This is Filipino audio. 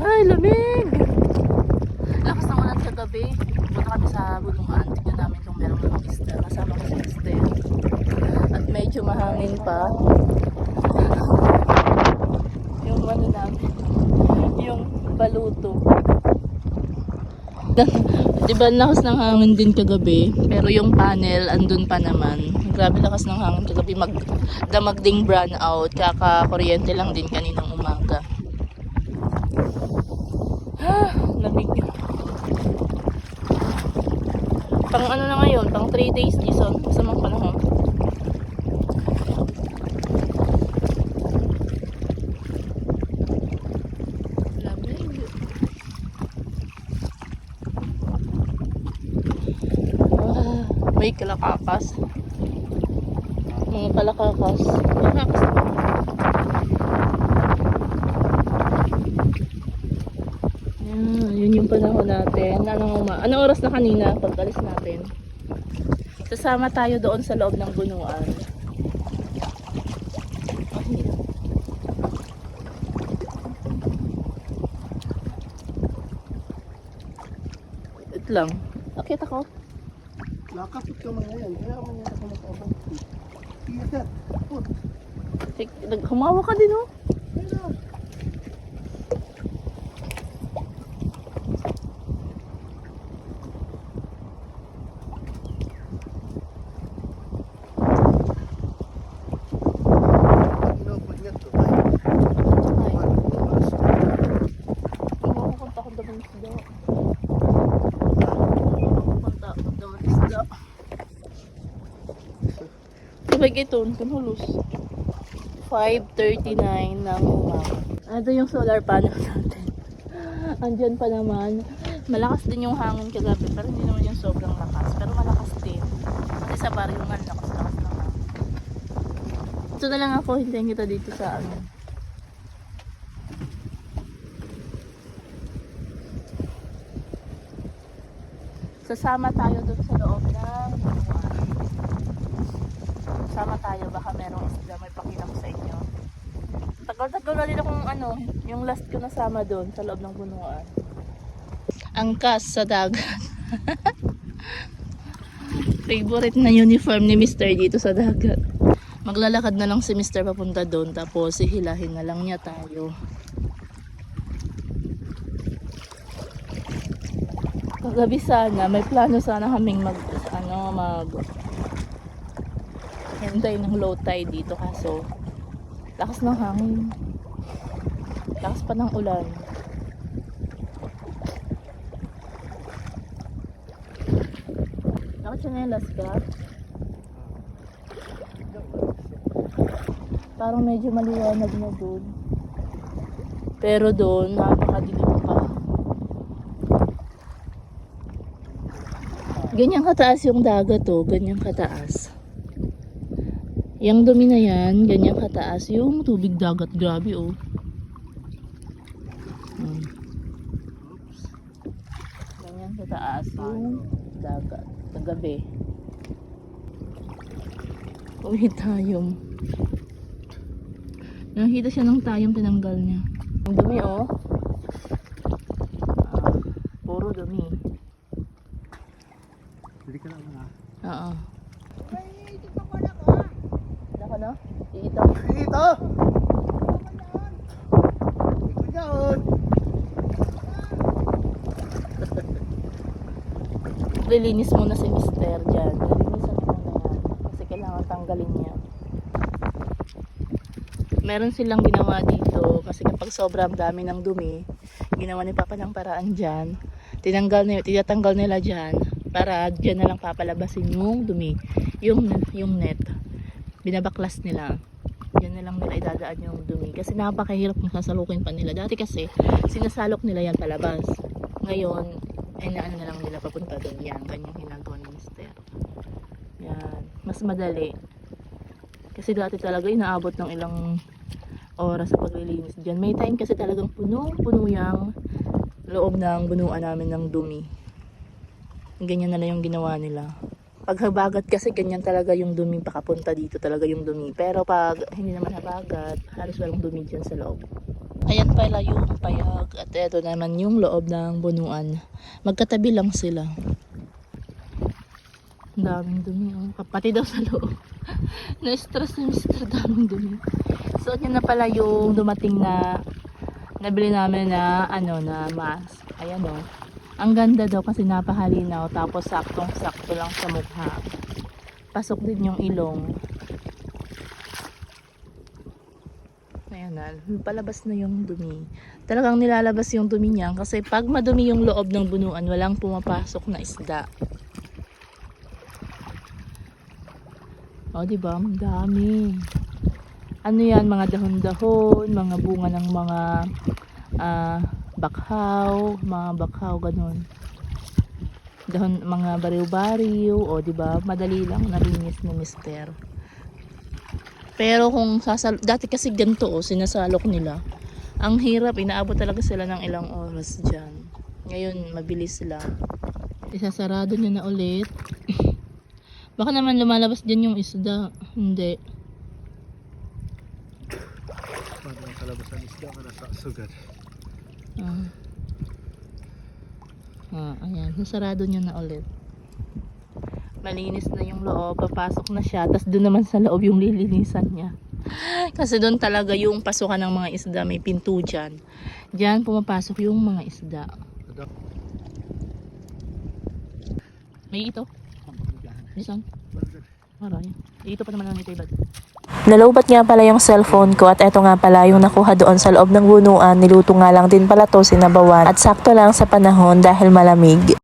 Ay, lamig! Lakas ng ulan kagabi. Punta kami sa bulungan. Tignan namin kung meron mga isda. Kasama ko si Mister. At medyo mahangin pa. Yung ano namin. Yung baluto. Diba lakas ng hangin din kagabi. Pero yung panel andun pa naman. Grabe lakas ng hangin kagabi. Magdamag ding brown out. Kaka-kuryente lang din kaninang umaga. Lamig. Pang ano na ngayon, pang 3 days Jason, masamang panahon. Lamig. May kalakakas. Mga kalakakas. Kalakakas na. Yun yung panahon natin. Anong oras na kanina pag-alis natin? Sasama tayo doon sa loob ng bunuan. Ito lang. Akit ako. Nakapit ka man yan. Kaya man yan ako mag-abang. Iya sir. Humawa ka din oh. Sabay ito, kanhulos. 5:39 ng umaga. Ito yung solar panel natin. Andyan pa naman. Malakas din yung hangin kagabi, pero hindi naman yung sobrang lakas. Pero malakas din. Kasi sa baryungan, lakas-lakas na hangin. Ito na lang ako, hintayin kita dito sa ano. Sasama tayo doon sa loob ng bunuan. Sama tayo, baka merong isda, may pakita ko sa inyo. Tagal-tagal na din akong ano, yung last ko nasama doon sa loob ng bunuan. Angkas sa dagat. Favorite na uniform ni Mister dito sa dagat. Maglalakad na lang si Mister papunta doon, tapos hihilahin na lang niya tayo. Kagabi sana, may plano sana kaming hintay ng low tide dito, kaso lakas ng hangin, lakas pa ng ulan. Nakatsinelas ka? Parang medyo maliwanag na doon, pero doon napakadilim pa. Ganyan kataas yung dagat oh, ganyan kataas. Yang dumi na yan, ganyan kataas yung tubig dagat. Grabe oh. Ganyan kataas yung dagat. Kagabi. Uwi tayong. Nakita siya ng tayong tinanggal niya. Ang dumi oh. Puro dumi. Hindi ka lang ha. Oo. Ano? Dito. Dito! Ito yun! Lilinis muna si Mister dyan. Lilinisan mo muna yan. Kasi kailangan tanggalin niya. Meron silang ginawa dito. Kasi kapag sobrang dami ng dumi, ginawa ni Papa ng paraan dyan. Tinatanggal nila dyan. Para dyan na lang papalabasin yung dumi. Yung net. Binabaklas nila. Yan na lang nila idadaan yung dumi. Kasi napakahirap kung sasalukin pa nila. Dati kasi, sinasalok nila yan palabas. Ngayon, ay naano na lang nila papunta doon. Yan, ganyang ginagawa ni Mister. Yan. Mas madali. Kasi dati talaga inaabot ng ilang oras sa paglilinis dyan. May time kasi talagang puno-puno yung loob ng bunuan namin ng dumi. Ganyan na lang yung ginawa nila. Pag habagat kasi ganyan talaga yung dumi, pakapunta dito talaga yung dumi. Pero pag hindi naman habagat, halos walang dumi dyan sa loob. Ayan pala yung payag at ito naman yung loob ng bunuan. Magkatabi lang sila. Ang daming dumi. Oh. Pati daw sa loob. Na-stress na Mr. Daming dumi. So yun na pala yung dumating na nabili namin na na mask. Ayan o. Ang ganda daw kasi napahalinaw tapos saktong-sakto lang sa mukha. Pasok din yung ilong. Ayan na. Palabas na yung dumi. Talagang nilalabas yung dumi niya kasi pag madumi yung loob ng bunuan, walang pumapasok na isda. O, diba? Ang dami. Ano yan? Mga dahon-dahon, mga bunga ng mga bakhaw, ganun. Dahon, mga bariw-bariw. O, diba? Madali lang nalinis ni Mister. Pero kung dati kasi ganito, sinasalok nila. Ang hirap, inaabot talaga sila ng ilang oras dyan. Ngayon, mabilis lang. Isasarado niya na ulit. Baka naman lumalabas dyan yung isda. Hindi. Paano ang kalabasan isda ka nasa sugat? Ayan. Nasarado niya na ulit. Malinis na yung loob. Papasok na siya. Tapos doon naman sa loob yung lilinisan niya. Kasi doon talaga yung pasukan ng mga isda. May pinto dyan. Dyan pumapasok yung mga isda. May ito. Diyan. Maray. Ito pa naman ang ito iba. Nalobat nga pala yung cellphone ko at eto nga pala yung nakuha doon sa loob ng bunuan. Niluto nga lang din pala to, sinabawan at sakto lang sa panahon dahil malamig.